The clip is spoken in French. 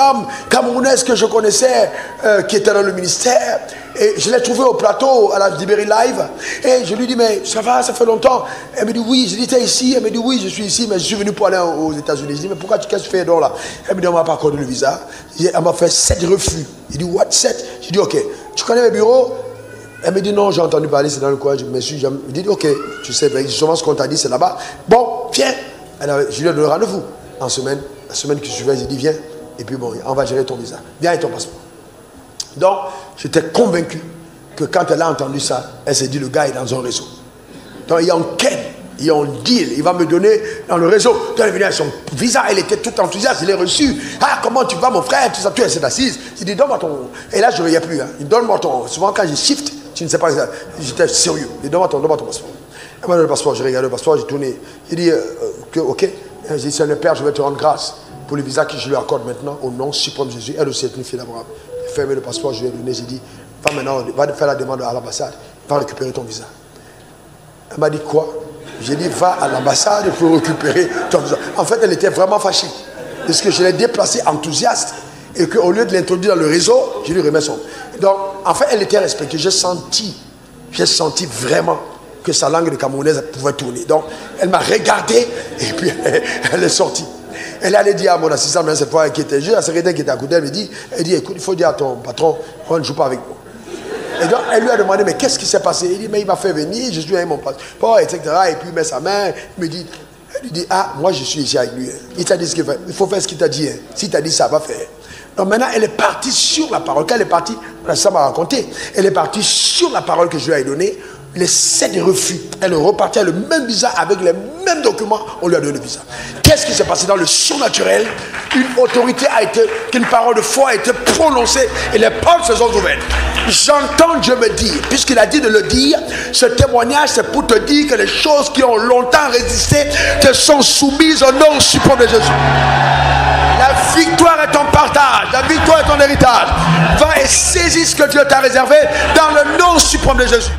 dame camerounaise que je connaissais, qui était dans le ministère. Et je l'ai trouvée au plateau, à la Libéry Live. Et je lui dis, mais ça va, ça fait longtemps. Elle me dit, oui. Je dis, t'es ici? Elle me dit, oui, je suis ici, mais je suis venu pour aller aux États-Unis. Je dis, mais pourquoi qu'est-ce que tu fais donc là? Elle me dit, on m'a pas accordé le visa. Elle m'a fait 7 refus. Il dit, what, 7? Je dis, ok. Tu connais mes bureaux? Elle me dit, non, j'ai entendu parler, c'est dans le coin. Je dis, ok, tu sais, justement ce qu'on t'a dit, c'est là-bas. Bon, viens. Je lui ai donné rendez-vous en semaine. La semaine qui suivait, j'ai dit, viens. Et puis bon, on va gérer ton visa. Viens avec ton passeport. Donc, j'étais convaincu que quand elle a entendu ça, elle s'est dit, le gars est dans un réseau. Donc, il y a un ken, il y a un deal, il va me donner dans le réseau. Donc, elle est venue avec son visa, elle était toute enthousiaste, il est reçu. Ah, comment tu vas, mon frère? Tout ça, tu es assise. J'ai dit, donne-moi ton. Et là, je ne riais plus. Hein. Donne-moi ton. Souvent, quand je shift, tu ne sais pas, j'étais sérieux. Donne-moi ton passeport. Elle m'a donné le passeport, j'ai regardé le passeport, j'ai tourné. J'ai dit, ok. J'ai dit, c'est le Père, je vais te rendre grâce pour le visa que je lui accorde maintenant, au nom suprême de Jésus. Elle aussi est une fille d'Abraham. J'ai fermé le passeport, je lui ai donné, j'ai dit, va maintenant, va faire la demande à l'ambassade, va récupérer ton visa. Elle m'a dit quoi? J'ai dit, va à l'ambassade pour récupérer ton visa. En fait, elle était vraiment fâchée, parce que je l'ai déplacé enthousiaste, et qu'au lieu de l'introduire dans le réseau, je lui remets son. Donc, en fait, elle était respectée. J'ai senti vraiment que sa langue de camerounaise pouvait tourner. Donc, elle m'a regardé, et puis elle est sortie. Elle allait dire à mon assistant, mais cette fois, qui était juste, la secrétaire qui était à côté, elle dit, écoute, il faut dire à ton patron, on ne joue pas avec nous. Et donc, elle lui a demandé, mais qu'est-ce qui s'est passé? Il dit, mais il m'a fait venir, je suis avec mon passeport, etc. Et puis il met sa main, il me dit, elle lui dit, ah, moi je suis ici avec lui. Il t'a dit ce qu'il fait, il faut faire ce qu'il t'a dit. Hein. Si t'a dit ça, va faire. Donc maintenant, elle est partie sur la parole. Quand elle est partie, ça m'a raconté, elle est partie sur la parole que je lui ai donnée. Les 7 refus, elle est repartie à le même visa avec les mêmes documents, on lui a donné le visa. Qu'est-ce qui s'est passé dans le surnaturel? Une autorité a été, qu'une parole de foi a été prononcée et les portes se sont ouvertes. J'entends Dieu me dire, puisqu'il a dit de le dire, ce témoignage c'est pour te dire que les choses qui ont longtemps résisté te sont soumises au nom suprême de Jésus. La victoire est ton partage, la victoire est ton héritage. Va et saisis ce que Dieu t'a réservé dans le nom suprême de Jésus.